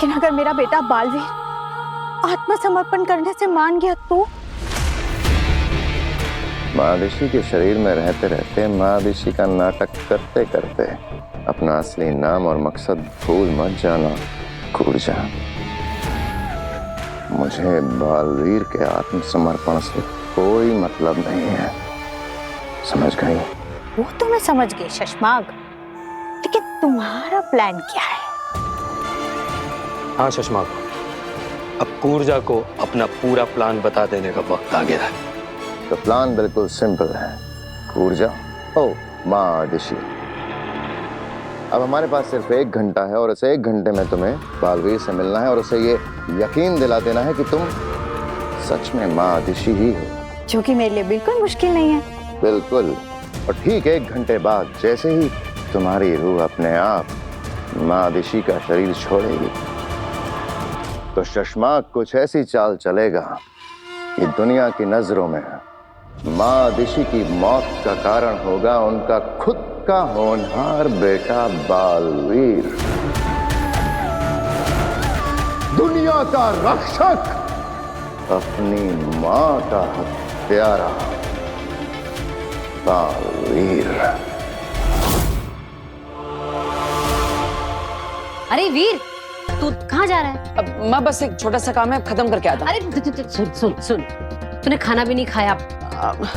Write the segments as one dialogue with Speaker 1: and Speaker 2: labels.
Speaker 1: लेकिन अगर मेरा बेटा बालवीर आत्मसमर्पण करने से मान गया तो?
Speaker 2: महाऋषि के शरीर में रहते रहते महाऋषि का नाटक करते करते अपना असली नाम और मकसद भूल मत जाना कूर्जा। मुझे बालवीर के आत्मसमर्पण से कोई मतलब नहीं है, समझ गई?
Speaker 1: वो तो मैं समझ गई शशमाग, लेकिन तुम्हारा प्लान क्या है?
Speaker 3: हाँ शशमाग, अब कूर्जा को अपना पूरा प्लान बता देने का वक्त आ गया है।
Speaker 2: तो प्लान बिल्कुल सिंपल है कूर्जा। ओ महाऋषि, अब हमारे पास सिर्फ 1 घंटा है और इस 1 घंटे में तुम्हें बालवीर से मिलना है और उसे ये यकीन दिला देना है कि तुम सच में महाऋषि ही हो,
Speaker 1: जो कि मेरे लिए बिल्कुल मुश्किल नहीं है।
Speaker 2: बिल्कुल। और ठीक 1 घंटे बाद जैसे ही तुम्हारी रूह अपने आप महाऋषि का शरीर छोड़ेगी तो शशमाग कुछ ऐसी चाल चलेगा कि दुनिया की नजरों में महाऋषि की मौत का कारण होगा उनका खुद का होनहार बेटा बालवीर, दुनिया का रक्षक, अपनी मां का हत्यारा बालवीर।
Speaker 4: अरे वीर, तू कहाँ जा रहा है?
Speaker 5: अब माँ बस एक छोटा सा काम है, खत्म करके आता हूँ।
Speaker 4: अरे सुन सुन सुन, तूने खाना भी नहीं खाया,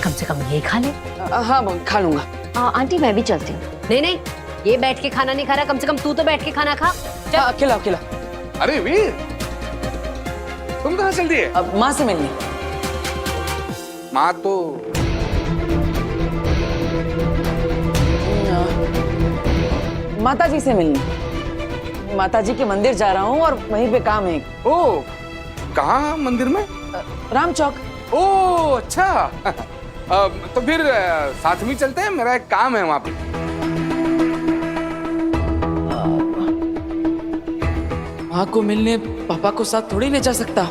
Speaker 4: कम से कम ये खा ले।
Speaker 5: हाँ खा लूंगा।
Speaker 4: आंटी मैं भी चलती हूँ। नहीं नहीं, ये बैठ के खाना नहीं खा रहा, कम से कम तू तो बैठ के खाना खा।
Speaker 5: अकेला अकेला।
Speaker 6: अरे वीर, तुम कहाँ चल दिए?
Speaker 5: अब माँ से मिलनी।
Speaker 6: माँ तो
Speaker 5: माता जी से मिलनी। माता जी के मंदिर जा रहा हूँ और वहीं पे काम है।
Speaker 6: ओ, कहाँ मंदिर में?
Speaker 5: राम चौक।
Speaker 6: ओ अच्छा। तो फिर साथ में चलते हैं, मेरा एक काम है वहां पे।
Speaker 5: माँ को मिलने पापा को साथ थोड़ी ले जा सकता।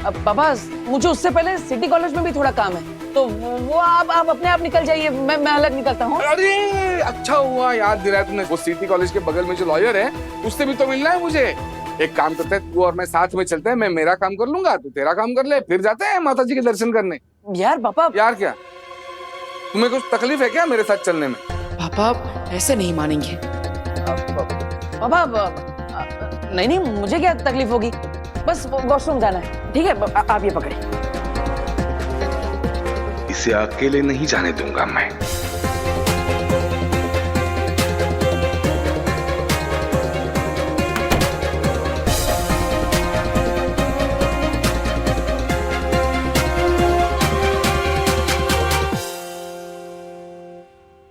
Speaker 5: अब पापा, मुझे उससे पहले सिटी कॉलेज में भी थोड़ा काम है, तो वो आप अपने आप निकल जाइए, मैं अलग निकलता हूँ।
Speaker 6: अरे अच्छा हुआ याद दिलाया तुमने, वो सिटी कॉलेज के बगल में जो लॉयर है उससे भी तो मिलना है मुझे। एक काम करते हैं, तू और मैं साथ में चलते हैं, मैं मेरा काम कर लूंगा, तू तेरा काम कर ले, फिर जाते हैं माता जी के दर्शन करने।
Speaker 5: यार पापा।
Speaker 6: यार क्या, तुम्हें कुछ तकलीफ है क्या मेरे साथ चलने में?
Speaker 5: पापा ऐसे नहीं मानेंगे। पापा नहीं नहीं, मुझे क्या तकलीफ होगी, बस वॉशरूम जाना है। ठीक है, आप ये पकड़े।
Speaker 6: इसे अकेले नहीं जाने दूंगा मैं।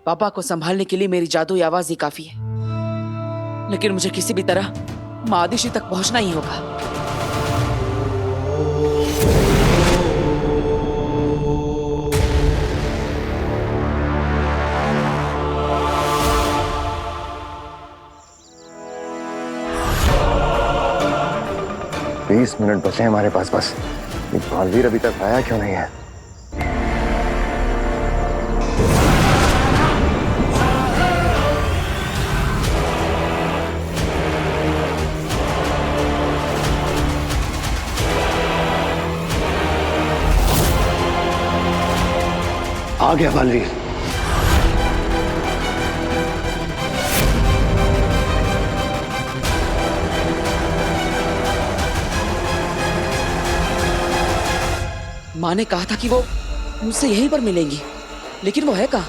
Speaker 5: पापा को संभालने के लिए मेरी जादुई आवाज ही काफी है, लेकिन मुझे किसी भी तरह महाऋषि तक पहुंचना ही होगा।
Speaker 2: बीस मिनट बचे हमारे पास बस। ये बालवीर अभी तक आया क्यों नहीं है? आ गया बालवीर।
Speaker 5: माँ ने कहा था कि वो मुझसे यहीं पर मिलेंगी, लेकिन वो है कहाँ?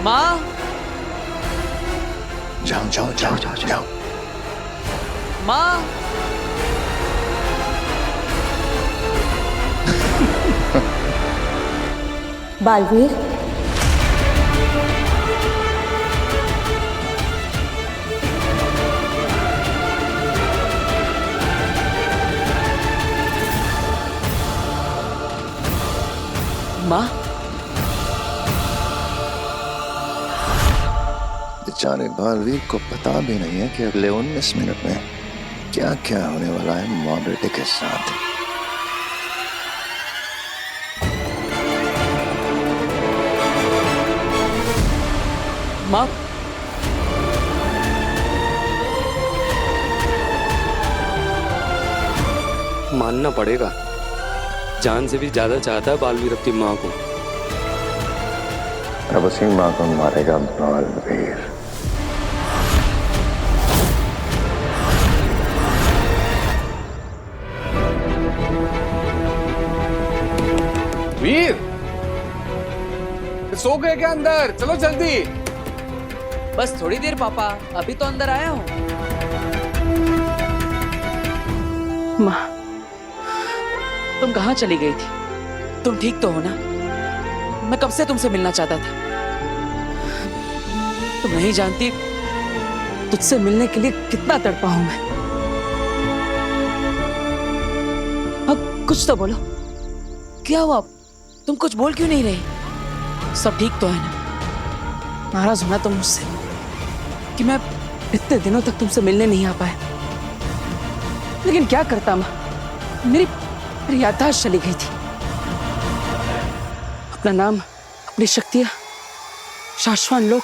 Speaker 5: माँ,
Speaker 2: जाओ जाओ जाओ जाओ जाओ।
Speaker 5: माँ।
Speaker 1: बालवीर,
Speaker 5: माँ।
Speaker 2: बेचारे बालवीर को पता भी नहीं है कि अगले 19 मिनट में क्या क्या होने वाला है माँ बेटे के साथ।
Speaker 5: माँ,
Speaker 3: मानना पड़ेगा। जान से भी ज्यादा चाहता है बालवीर अपनी माँ को।
Speaker 2: अब उसी माँ को मारेगा बालवीर।
Speaker 6: वीर, सो गए क्या अंदर? चलो जल्दी।
Speaker 5: बस थोड़ी देर पापा, अभी तो अंदर आया हूँ। माँ, तुम कहाँ चली गई थी? तुम ठीक तो हो ना? मैं कब से तुमसे मिलना चाहता था। तुम नहीं जानती तुझसे मिलने के लिए कितना तड़पा हूं मैं। अब कुछ तो बोलो, क्या हुआ? तुम कुछ बोल क्यों नहीं रही? सब ठीक तो है ना? नाराज होना तुम मुझसे कि मैं इतने दिनों तक तुमसे मिलने नहीं आ पाया। लेकिन क्या करता माँ, मेरी याददाश्त चली गई थी। अपना नाम, अपनी शक्तियां, शाश्वत लोग,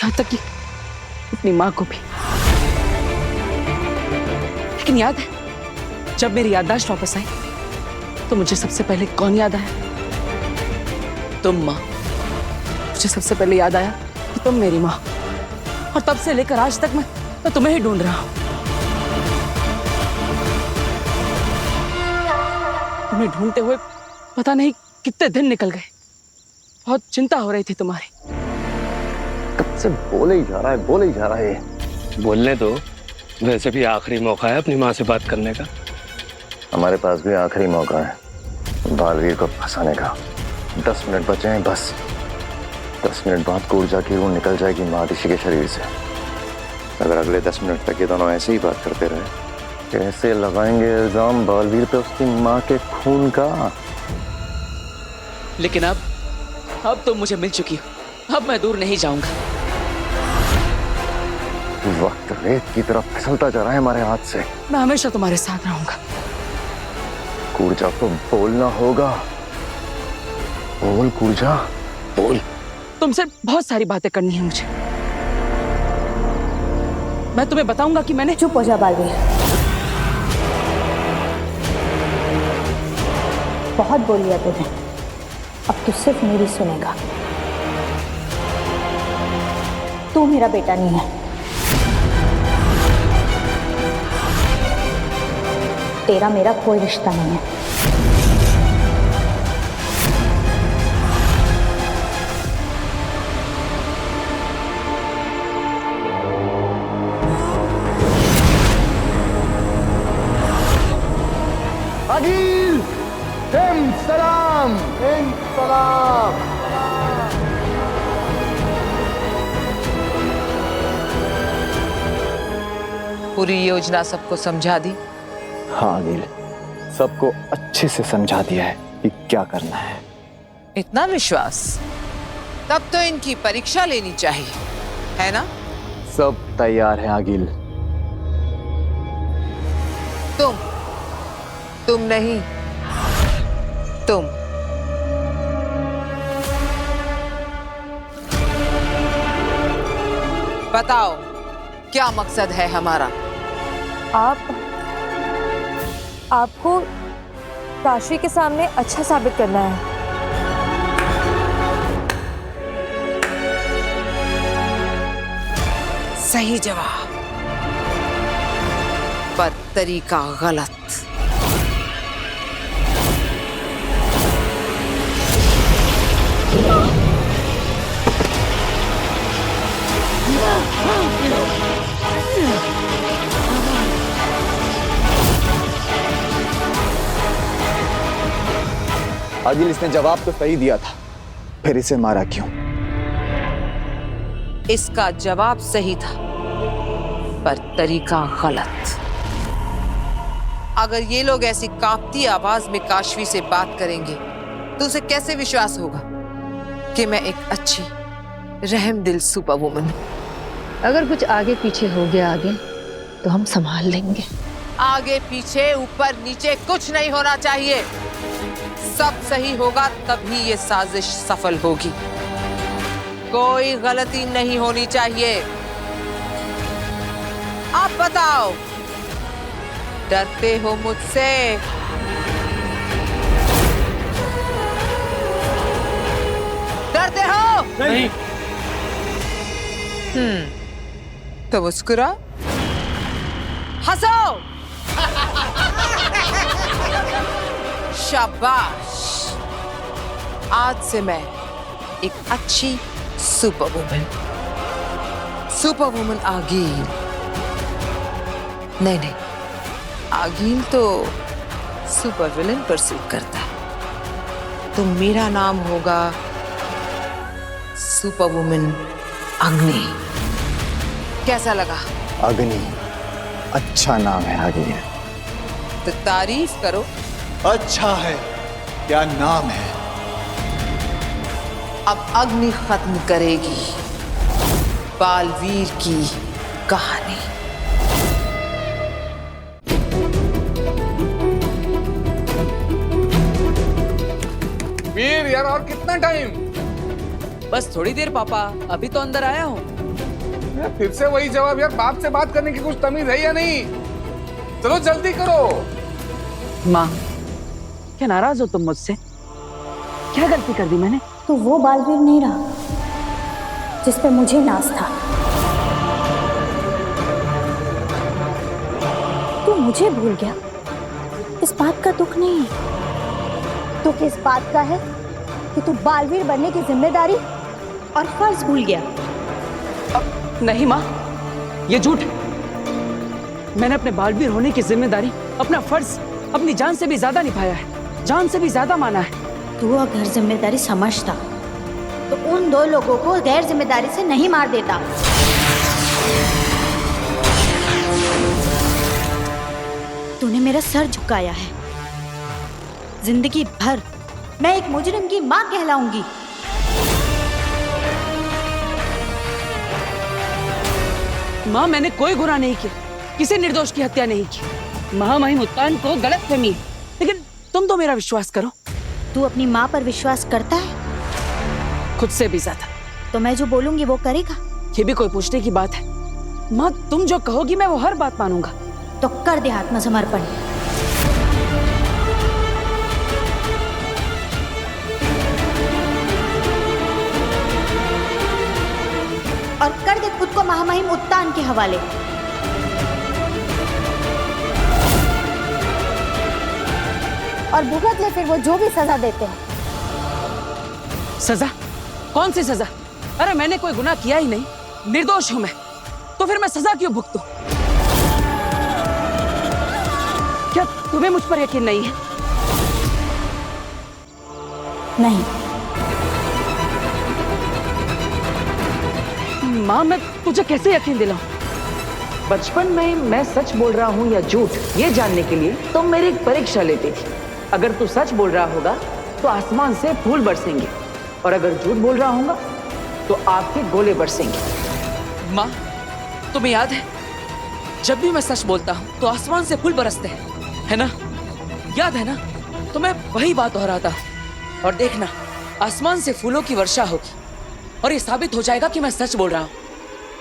Speaker 5: यहां तक कि अपनी मां को भी। लेकिन याद है जब मेरी याददाश्त वापस आई तो मुझे सबसे पहले कौन याद आया? तुम मां। मुझे सबसे पहले याद आया कि तुम मेरी मां, और तब से लेकर आज तक मैं तुम्हें ही ढूंढ रहा हूं। तुम्हें ढूंढते हुए पता नहीं कितने दिन निकल गए। बहुत चिंता हो रही थी तुम्हारी।
Speaker 2: कब से बोले ही जा रहा है।
Speaker 3: बोलने दो, वैसे भी आखिरी मौका है अपनी माँ से बात करने का।
Speaker 2: हमारे पास भी आखिरी मौका है बालवीर को फंसाने का। 10 मिनट बचे हैं बस। 10 मिनट बाद कूर्जा की रूह निकल जाएगी महादिशी के शरीर से। अगर अगले 10 मिनट तक ये दोनों ऐसे ही बात करते रहे, कैसे लगाएंगे इल्जाम बालवीर पे उसकी माँ के खून का।
Speaker 5: लेकिन अब तुम मुझे मिल चुकी हो, अब मैं दूर नहीं जाऊंगा।
Speaker 2: वक्त रेत की तरफ फिसलता जा रहा है हमारे हाथ से।
Speaker 5: मैं हमेशा तुम्हारे साथ रहूंगा।
Speaker 2: कूर्जा को बोलना होगा। बोल कूर्जा, बोल।
Speaker 5: तुमसे बहुत सारी बातें करनी है मुझे। मैं तुम्हें बताऊंगा कि मैंने।
Speaker 1: चुप हो जा बालवीर, बहुत बोल लिया तूने। अब तू सिर्फ मेरी सुनेगा। तू मेरा बेटा नहीं है। तेरा मेरा कोई रिश्ता नहीं है।
Speaker 2: अगिल, सलाम, सलाम।
Speaker 7: पूरी योजना सबको समझा दी?
Speaker 8: हाँ अनिल, सबको अच्छे से समझा दिया है कि क्या करना है।
Speaker 7: इतना विश्वास? तब तो इनकी परीक्षा लेनी चाहिए, है ना?
Speaker 8: सब तैयार है आगिल।
Speaker 7: तुम नहीं, तुम। बताओ क्या मकसद है हमारा?
Speaker 9: आपको काशी के सामने अच्छा साबित करना है।
Speaker 7: सही जवाब, पर तरीका गलत।
Speaker 8: आगिल, इसने जवाब तो सही दिया था, फिर इसे मारा क्यों?
Speaker 7: इसका जवाब सही था, पर तरीका गलत। अगर ये लोग ऐसी कांपती आवाज में काशवी से बात करेंगे तो उसे कैसे विश्वास होगा कि मैं एक अच्छी रहमदिल सुपर वुमन हूं।
Speaker 4: अगर कुछ आगे पीछे हो गया आगे तो हम संभाल लेंगे।
Speaker 7: आगे पीछे ऊपर नीचे कुछ नहीं होना चाहिए। सब सही होगा तभी ये साजिश सफल होगी। कोई गलती नहीं होनी चाहिए। आप बताओ डरते हो मुझसे? डरते हो?
Speaker 3: नहीं।
Speaker 7: तो मुस्कुरा, हंसो। शाबाश। आज से मैं एक अच्छी सुपर वुमन आगील। नहीं, आगील तो सुपर विलन पर सूट करता है। तो मेरा नाम होगा सुपर वुमन अग्नि। कैसा लगा?
Speaker 8: अग्नि अच्छा नाम है अग्नि।
Speaker 7: तो तारीफ करो।
Speaker 8: अच्छा है, क्या नाम है?
Speaker 7: अब अग्नि खत्म करेगी बालवीर की कहानी।
Speaker 6: वीर यार, और कितना टाइम?
Speaker 5: बस थोड़ी देर पापा, अभी तो अंदर आया हूँ।
Speaker 6: फिर से वही जवाब यार, बाप से बात करने की कुछ तमीज है या नहीं? चलो जल्दी करो।
Speaker 5: माँ, क्या नाराज हो तुम मुझसे? क्या गलती कर दी मैंने?
Speaker 1: तो वो बालवीर नहीं रहा जिस पे मुझे नाज था। तू मुझे भूल गया, इस बात का दुख नहीं है। दुख इस बात का है कि तू बालवीर बनने की जिम्मेदारी और फर्ज भूल गया।
Speaker 5: नहीं माँ, ये झूठ। मैंने अपने बालवीर होने की जिम्मेदारी, अपना फर्ज अपनी जान से भी ज्यादा निभाया है, जान से भी ज्यादा माना है।
Speaker 1: तू अगर जिम्मेदारी समझता तो उन दो लोगों को गैर जिम्मेदारी से नहीं मार देता। तूने मेरा सर झुकाया है। जिंदगी भर मैं एक मुजरिम की मां कहलाऊंगी।
Speaker 5: माँ, मैंने कोई गुनाह नहीं किया, किसी निर्दोष की हत्या नहीं की। महामहिम उत्तान को गलतफहमी, लेकिन तुम तो मेरा विश्वास करो।
Speaker 1: तू अपनी माँ पर विश्वास करता है?
Speaker 5: खुद से भी ज्यादा।
Speaker 1: तो मैं जो बोलूंगी वो करेगा?
Speaker 5: ये भी कोई पूछने की बात है? माँ, तुम जो कहोगी मैं वो हर बात मानूंगा।
Speaker 1: तो कर दे आत्मसमर्पण। और कर दे खुद को महामहिम उत्तान के हवाले। और भुगत ले फिर वो जो भी सजा देते हैं।
Speaker 5: सजा? कौन सी सजा? अरे मैंने कोई गुनाह किया ही नहीं, निर्दोष हूं मैं, तो फिर मैं सजा क्यों भुगतूं? क्या तुम्हें मुझ पर यकीन नहीं है?
Speaker 1: नहीं।
Speaker 5: माँ, मैं तुझे कैसे यकीन दिलाऊं? बचपन में मैं सच बोल रहा हूँ या झूठ, ये जानने के लिए तुम मेरी एक परीक्षा लेती थी। अगर तू सच बोल रहा होगा तो आसमान से फूल बरसेंगे, और अगर झूठ बोल रहा होगा तो आपके गोले बरसेंगे। माँ, तुम्हें याद है जब भी मैं सच बोलता हूँ तो आसमान से फूल बरसते हैं, है ना? याद है ना? तो मैं वही बात दोहराता हूँ, और देखना आसमान से फूलों की वर्षा होगी, और ये साबित हो जाएगा कि मैं सच बोल रहा हूँ।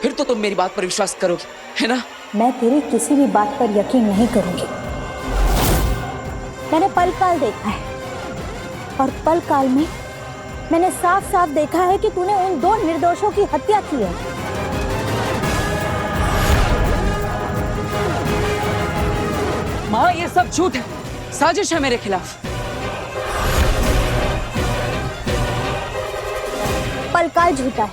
Speaker 5: फिर तो तुम मेरी बात पर विश्वास करोगे, है ना?
Speaker 1: मैं तेरी किसी भी बात पर यकीन नहीं करूंगी। मैंने पल काल देखा है, और पल काल में मैंने साफ साफ देखा है कि तूने उन दो निर्दोषों की हत्या की है।
Speaker 5: माँ, ये सब झूठ है, साजिश है मेरे खिलाफ।
Speaker 1: पल काल झूठा है,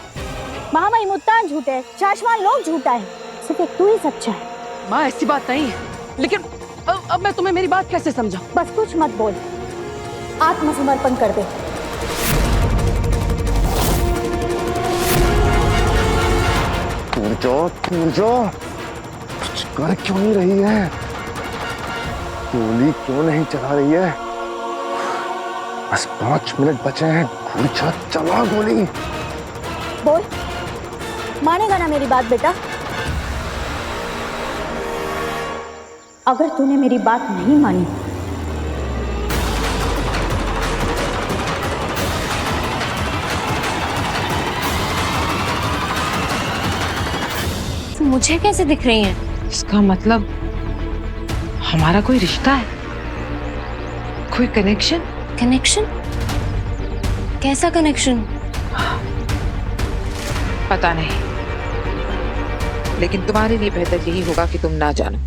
Speaker 1: महामहिम उत्तान झूठा है, शाश्मान लोग झूठा है, सिर्फ एक तू ही सच्चा है।
Speaker 5: माँ, ऐसी बात नहीं है, लेकिन अब मैं तुम्हें मेरी बात कैसे समझाऊं?
Speaker 1: बस कुछ मत बोल, आत्मसमर्पण कर दे।
Speaker 2: पूजो, कुछ कर क्यों नहीं रही है? गोली क्यों नहीं चला रही है? बस 5 मिनट बचे हैं। पूछा, चला गोली।
Speaker 1: बोल, मानेगा ना मेरी बात बेटा? अगर तूने मेरी बात नहीं मानी
Speaker 9: मुझे कैसे दिख रही हैं?
Speaker 7: इसका मतलब हमारा कोई रिश्ता है, कोई कनेक्शन?
Speaker 9: कनेक्शन? कैसा कनेक्शन?
Speaker 7: पता नहीं, लेकिन तुम्हारे लिए बेहतर यही होगा कि तुम ना जानो।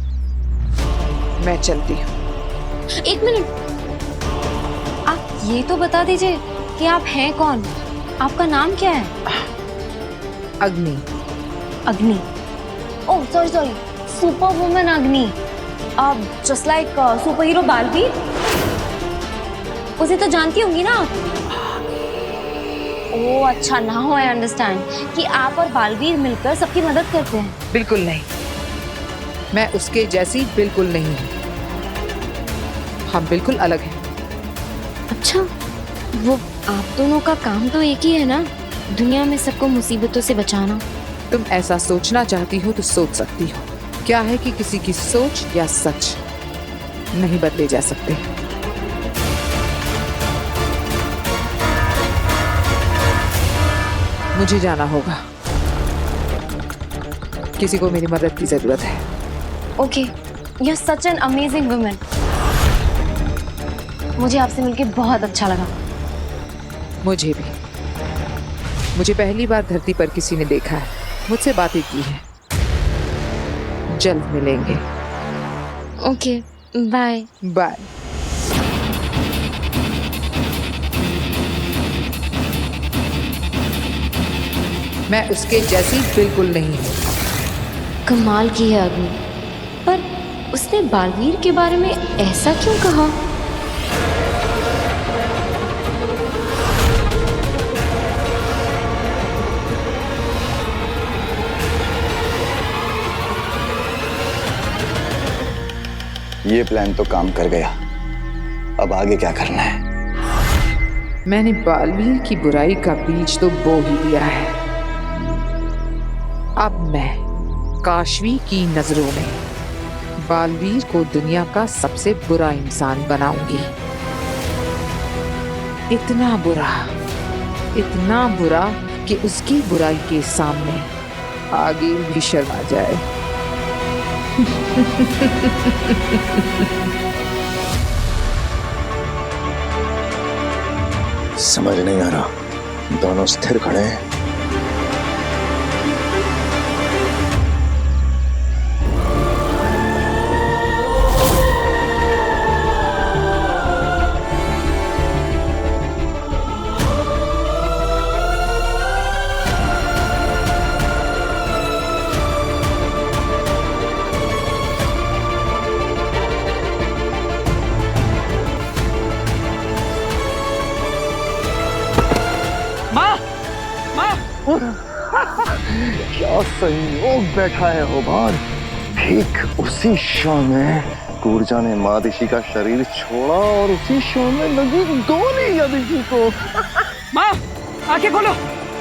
Speaker 7: मैं चलती हूँ।
Speaker 9: एक मिनट, आप ये तो बता दीजिए कि आप हैं कौन? आपका नाम क्या है?
Speaker 7: अग्नि।
Speaker 9: अग्नि? ओह सॉरी, सुपर वुमन अग्नि। आप just like super hero Baalveer, उसे तो जानती होंगी ना आप? ओह अच्छा, नाउ आई अंडरस्टैंड कि आप और बालवीर मिलकर सबकी मदद करते हैं।
Speaker 7: बिल्कुल नहीं, मैं उसके जैसी बिल्कुल नहीं हूँ। हम बिल्कुल अलग हैं।
Speaker 9: अच्छा, वो आप दोनों का काम तो एक ही है ना, दुनिया में सबको मुसीबतों से बचाना।
Speaker 7: तुम ऐसा सोचना चाहती हो तो सोच सकती हो। क्या है कि किसी की सोच या सच नहीं बदले जा सकते। मुझे जाना होगा, किसी को मेरी मदद की जरूरत है।
Speaker 9: Okay, you are such an amazing woman. मुझे आपसे मिलके बहुत अच्छा लगा।
Speaker 7: मुझे भी। मुझे पहली बार धरती पर किसी ने देखा है, मुझसे बातें की है। जल्द मिलेंगे।
Speaker 9: Okay, bye.
Speaker 7: बाय। मैं उसके जैसी बिल्कुल नहीं हूँ।
Speaker 9: कमाल की है अग्नि, पर उसने बालवीर के बारे में ऐसा क्यों कहा?
Speaker 8: ये प्लान तो काम कर गया, अब आगे क्या करना है?
Speaker 7: मैंने बालवीर की बुराई का बीज तो बो ही दिया है। अब मैं काशवी की नजरों में बालवीर को दुनिया का सबसे बुरा इंसान बनाऊंगी। इतना बुरा कि उसकी बुराई के सामने आगे भी शर्मा जाए।
Speaker 2: समझ नहीं आ रहा, दोनों स्थिर खड़े हैं। क्या संयोग बैठा है होबार। ठीक उसी क्षण में कूर्जा ने मादिशी का शरीर छोड़ा और उसी क्षण में लगी गोली यादिशी को।
Speaker 5: माँ, आंखें खोलो।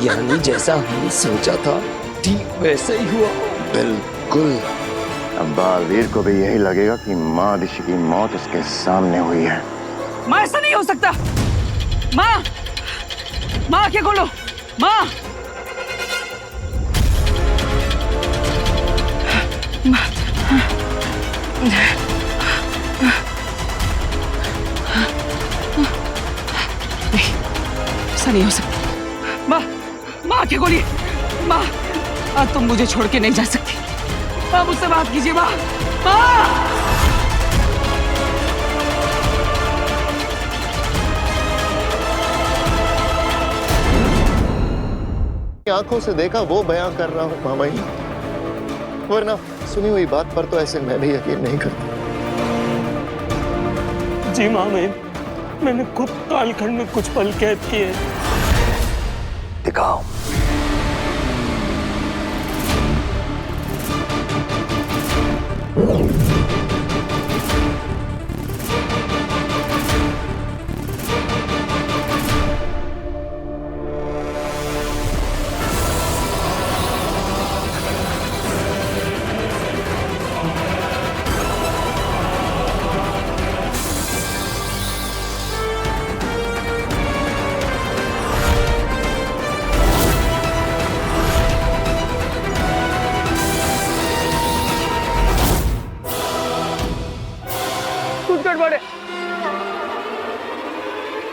Speaker 3: यानी जैसा हमने सोचा था ठीक वैसे ही हुआ।
Speaker 2: बिल्कुल। अब बालवीर को भी यही लगेगा कि मादिशी की मौत उसके सामने हुई है।
Speaker 5: माँ, ऐसा नहीं हो सकता। माँ, आंखें खोलो। माँ, ऐसा नहीं हो सकता। माँ, आंखें खोलिए। माँ, आज तुम मुझे छोड़ के नहीं जा सकती। माँ, मुझसे बात कीजिए। माँ,
Speaker 2: आंखों से देखा वो बयां कर रहा हूं मामा जी, वरना सुनी हुई बात पर तो ऐसे मैं भी यकीन नहीं करता।
Speaker 3: जी माँ, मैंने खुद कालखंड में कुछ पल कैद किए।
Speaker 2: दिखाओ।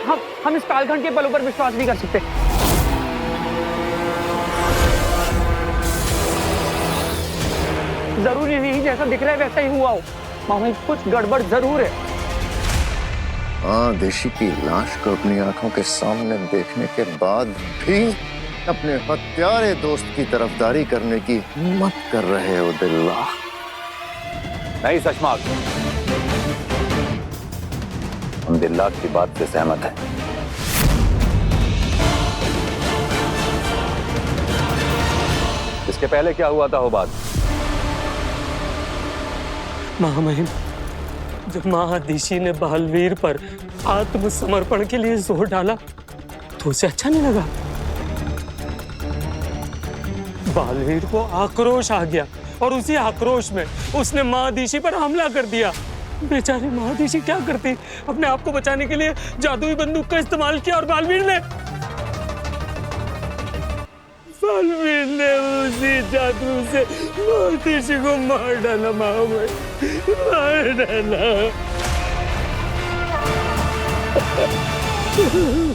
Speaker 5: हम इस कालखंड के पलों पर विश्वास नहीं कर सकते। जरूरी नहीं जैसा दिख रहा है वैसा ही हुआ हो। मामा कुछ गड़बड़ जरूर है।
Speaker 2: देशी की लाश को अपनी आंखों के सामने देखने के बाद भी अपने हत्यारे दोस्त की तरफदारी करने की हिम्मत कर रहे हो दिल्ला।
Speaker 8: नहीं शशमाक, हम दिल्ला की बात से सहमत हैं। इसके पहले क्या हुआ था वो बात?
Speaker 3: महामहिम, जब महादिशी ने बालवीर पर आत्मसमर्पण के लिए जोर डाला तो उसे अच्छा नहीं लगा। बालवीर को आक्रोश आ गया और उसी आक्रोश में उसने महादिशी पर हमला कर दिया। बेचारी महादिशी क्या करती, अपने आप को बचाने के लिए जादुई बंदूक का इस्तेमाल किया और बालवीर ने उसी जादू से महादिशी को मार डाला। मार डाला।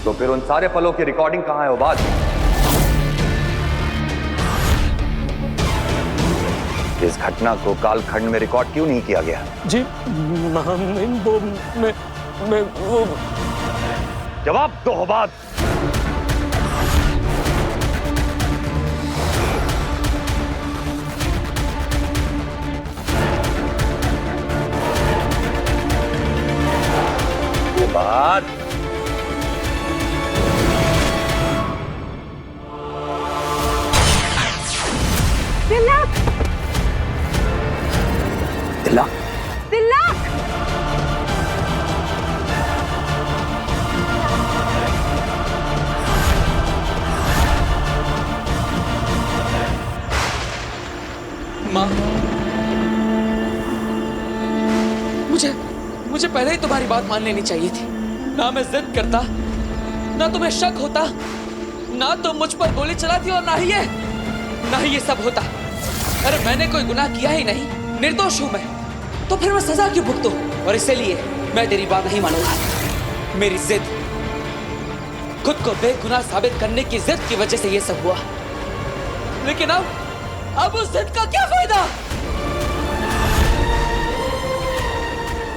Speaker 8: तो फिर उन सारे पलों की रिकॉर्डिंग कहाँ है वो बात? इस घटना को कालखंड में रिकॉर्ड क्यों नहीं किया गया?
Speaker 3: जी महामहिम, वो मैं वो
Speaker 8: जवाब दो बात। बात
Speaker 1: तिलक,
Speaker 8: तिलक,
Speaker 1: तिलक,
Speaker 5: माँ, मुझे पहले ही तुम्हारी बात मान लेनी चाहिए थी। ना मैं जिद करता, ना तुम्हें शक होता, ना तुम मुझ पर गोली चलाती और ना ही ये सब होता। अरे मैंने कोई गुनाह किया ही नहीं, निर्दोष हूं मैं, तो फिर मैं सजा क्यों भुगतूं? और इसलिए मैं तेरी बात नहीं मानूंगा। मेरी जिद, खुद को बेगुनाह साबित करने की जिद की वजह से ये सब हुआ। लेकिन अब उस जिद का क्या फायदा?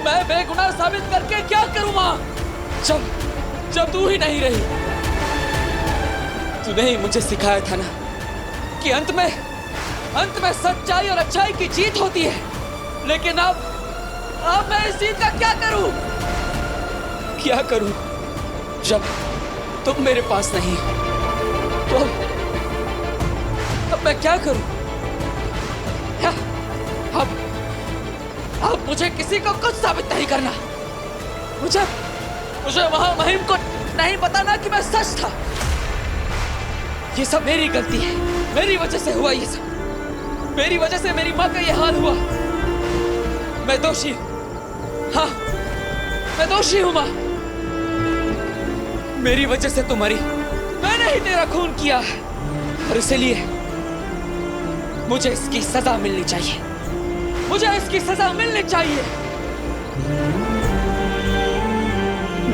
Speaker 5: मैं बेगुनाह साबित करके क्या करूं मां? जब तू ही नहीं रही। तूने ही मुझे सिखाया था ना कि अंत में सच्चाई और अच्छाई की जीत होती है। लेकिन अब मैं इस जीत का क्या करूं? जब तुम मेरे पास नहीं तो अब मैं क्या करूं? अब मुझे किसी को कुछ साबित नहीं करना। मुझे वहां महिम को नहीं बताना कि मैं सच था। ये सब मेरी गलती है, मेरी वजह से हुआ ये सब। मेरी वजह से मेरी माँ का ये हाल हुआ। मैं दोषी हूँ। हाँ, मैं दोषी हूँ माँ। मेरी वजह से तू मरी, मैंने ही तेरा खून किया और इसलिए मुझे इसकी सजा मिलनी चाहिए। मुझे इसकी सजा मिलनी चाहिए।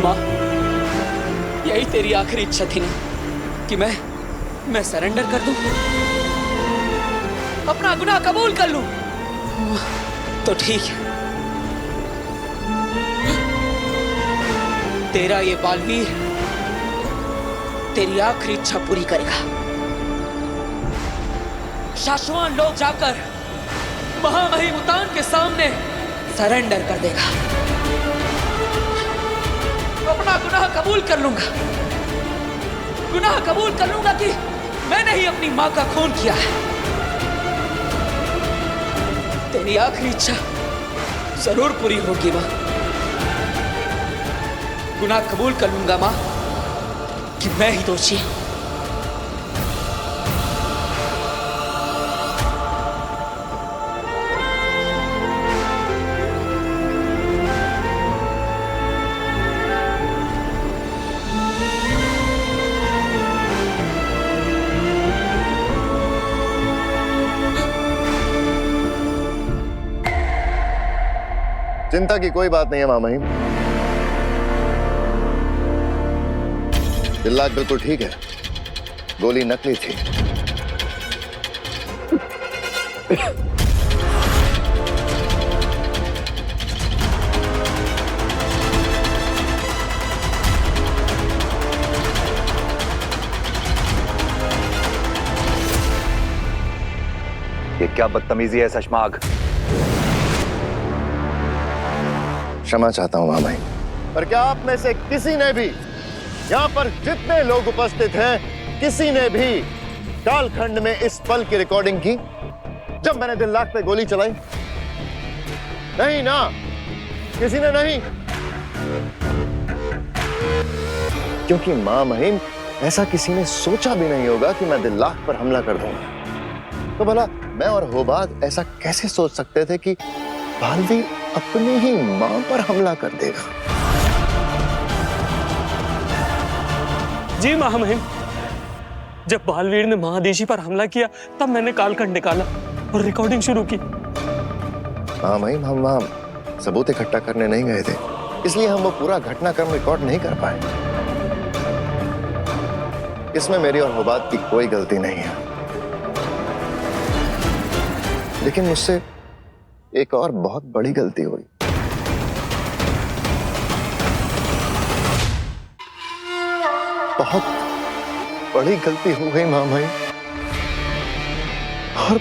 Speaker 5: माँ, यही तेरी आखिरी इच्छा थी ना कि मैं सरेंडर कर दूं, अपना गुनाह कबूल कर लूं? तो ठीक है, तेरा ये बालवीर तेरी आखिरी इच्छा पूरी करेगा। शाश्वान लोग जाकर महामहिम उतान के सामने सरेंडर कर देगा। अपना गुनाह कबूल कर लूंगा। गुनाह कबूल कर लूंगा कि मैंने ही अपनी मां का खून किया है। तेरी आखिरी इच्छा जरूर पूरी होगी मां। गुनाह कबूल कर लूंगा मां कि मैं ही दोषी हूं।
Speaker 2: चिंता की कोई बात नहीं है मामहिम। दिल्लाक बिल्कुल ठीक है, गोली नकली थी।
Speaker 8: ये क्या बदतमीजी है शशमाग?
Speaker 2: क्षमा चाहता हूं मामाई, पर क्या आप में से किसी ने भी, यहाँ पर जितने लोग उपस्थित हैं, किसी ने भी कालखंड में इस पल की रिकॉर्डिंग की जब मैंने दिल्लाक पे गोली चलाई? नहीं ना, किसी ने नहीं। क्योंकि मां महिम, ऐसा किसी ने सोचा भी नहीं होगा कि मैं दिल्लाक पर हमला कर दूंगा। तो भला मैं और होबाद ऐसा कैसे सोच सकते थे कि बालवीर अपनी ही मां पर हमला कर देगा?
Speaker 3: जी महामहिम, जब बालवीर ने महादेशी पर हमला किया तब मैंने कालखंड निकाला और रिकॉर्डिंग शुरू की।
Speaker 2: हाँ महिम, हम वहां सबूत इकट्ठा करने नहीं गए थे, इसलिए हम वो पूरा घटनाक्रम रिकॉर्ड नहीं कर पाए। इसमें मेरी और होबाद की कोई गलती नहीं है, लेकिन मुझसे एक और बहुत बड़ी गलती हुई। बहुत बड़ी गलती हो गई मामाई, और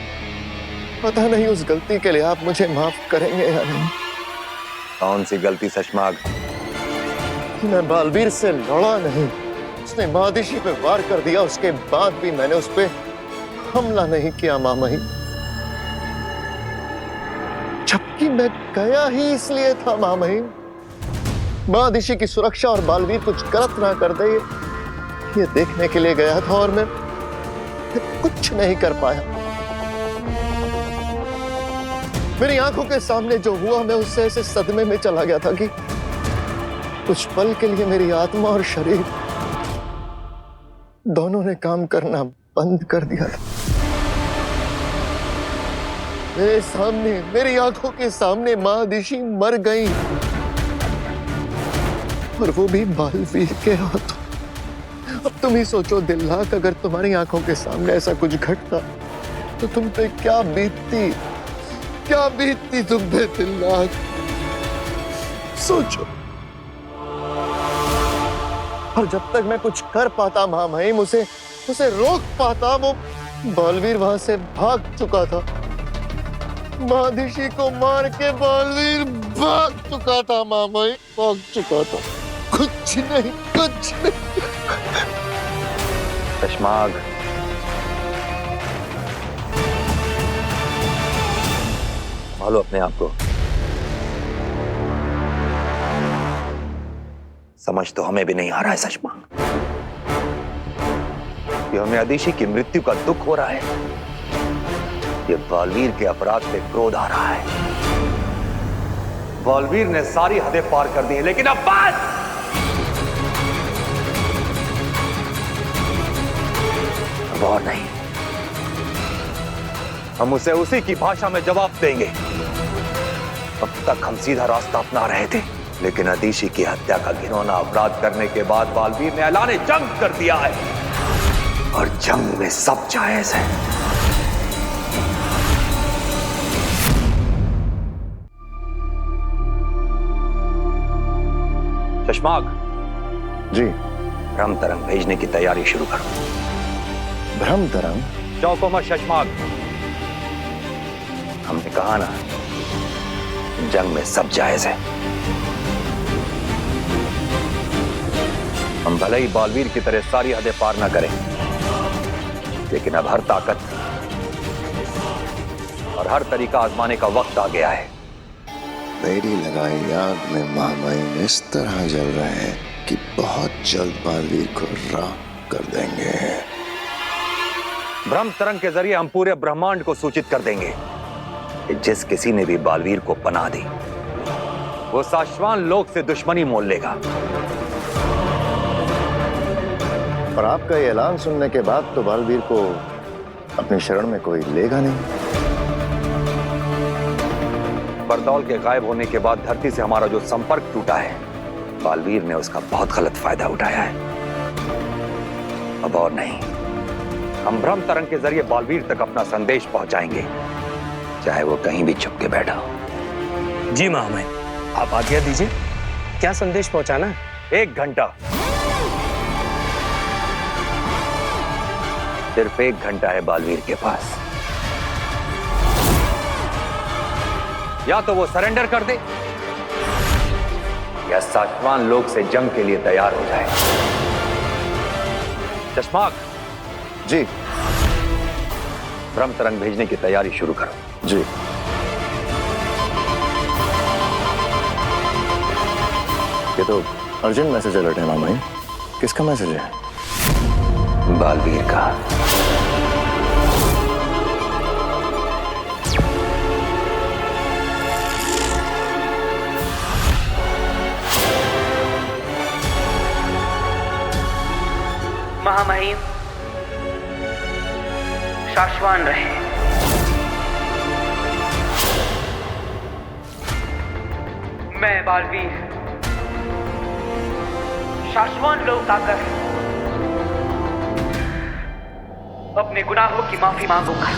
Speaker 2: पता नहीं उस गलती के लिए आप मुझे माफ करेंगे या नहीं।
Speaker 8: कौन सी गलती शशमाग?
Speaker 2: मैं बालवीर से लड़ा नहीं, उसने महादिशी पे वार कर दिया, उसके बाद भी मैंने उस पे हमला नहीं किया मामाई, जबकि मैं गया ही इसलिए था मामाई, महादिशी की सुरक्षा और बालवीर कुछ गलत ना कर दे ये देखने के लिए गया था, और मैं कुछ नहीं कर पाया। मेरी आंखों के सामने जो हुआ, मैं उससे ऐसे सदमे में चला गया था कि कुछ पल के लिए मेरी आत्मा और शरीर दोनों ने काम करना बंद कर दिया था। मेरे सामने, मेरी आंखों के सामने महादिशी मर गई, और वो भी बालवीर के हाथों। अब तुम ही सोचो दिल्लाक, अगर तुम्हारी आंखों के सामने ऐसा कुछ घटता तो तुम पे क्या बीतती, क्या बीतती तुम पे दिल्लाक? सोचो। और जब तक मैं कुछ कर पाता महामहिम, उसे रोक पाता, वो बालवीर वहां से भाग चुका था। महादिशी को मार के बालवीर भाग चुका था मामाई, भाग चुका था। कुछ नहीं, कुछ नहीं।
Speaker 8: शशमाग, संभालो अपने आप को। समझ तो हमें भी नहीं आ रहा है शशमाग कि हमें अदिशी की मृत्यु का दुख हो रहा है, ये बालवीर के अपराध पे क्रोध आ रहा है। बालवीर ने सारी हदें पार कर दी है, लेकिन अब बस! अब और नहीं, हम उसे उसी की भाषा में जवाब देंगे। अब तक हम सीधा रास्ता अपना रहे थे, लेकिन अदिशी की हत्या का घिनौना अपराध करने के बाद बालवीर ने ऐलाने जंग कर दिया है, और जंग में सब जायज है। शशमाग
Speaker 2: जी,
Speaker 8: भ्रम तरंग भेजने की तैयारी शुरू करो।
Speaker 2: भ्रम तरंग?
Speaker 8: चौको मत शशमाग, हमने कहा ना, जंग में सब जायज है। हम भले ही बालवीर की तरह सारी हदें पार ना करें, लेकिन अब हर ताकत और हर तरीका आजमाने का वक्त आ गया है।
Speaker 2: मेरी लगाई आग में महामहिम इस तरह जल रहे हैं कि बहुत जल्द बालवीर को राख कर देंगे।
Speaker 8: भ्रम तरंग के जरिए हम पूरे ब्रह्मांड को सूचित कर देंगे कि जिस किसी ने भी बालवीर को पनाह दी, वो साश्वान लोक से दुश्मनी मोल लेगा।
Speaker 2: और आपका ये ऐलान सुनने के बाद तो बालवीर को अपनी शरण में कोई लेगा नहीं।
Speaker 8: बरदौल के गायब होने के बाद धरती से हमारा जो संपर्क टूटा है, बालवीर ने उसका बहुत गलत फायदा उठाया है। अब और नहीं, हम भ्रम तरंग के जरिए बालवीर तक अपना संदेश पहुंचाएंगे, चाहे वो कहीं भी छुप के बैठा हो।
Speaker 3: जी महामहिम, आप आज्ञा दीजिए, क्या संदेश पहुंचाना है?
Speaker 8: 1 घंटा, सिर्फ 1 घंटा है बालवीर के पास। या तो वो सरेंडर कर दे या सातवां लोक से जंग के लिए तैयार हो जाए। चश्माक
Speaker 2: जी।
Speaker 8: भ्रम तरंग भेजने की तैयारी शुरू करो।
Speaker 2: जी। ये तो अर्जेंट मैसेज अलर्ट है मामा जी। किसका मैसेज है?
Speaker 8: बालवीर का।
Speaker 10: महामहिम, शाश्वान रहे। मैं बालवीर शाश्वान लोक आकर अपने गुनाहों की माफी मांगूंगा।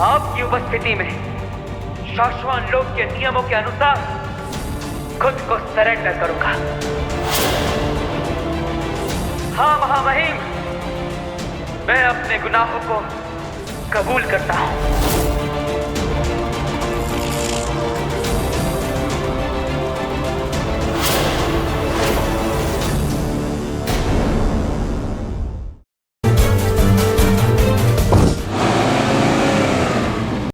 Speaker 10: आपकी उपस्थिति में शाश्वान लोक के नियमों के अनुसार खुद को सरेंडर करूंगा। हाँ महामहिम, मैं अपने गुनाहों को कबूल करता हूं।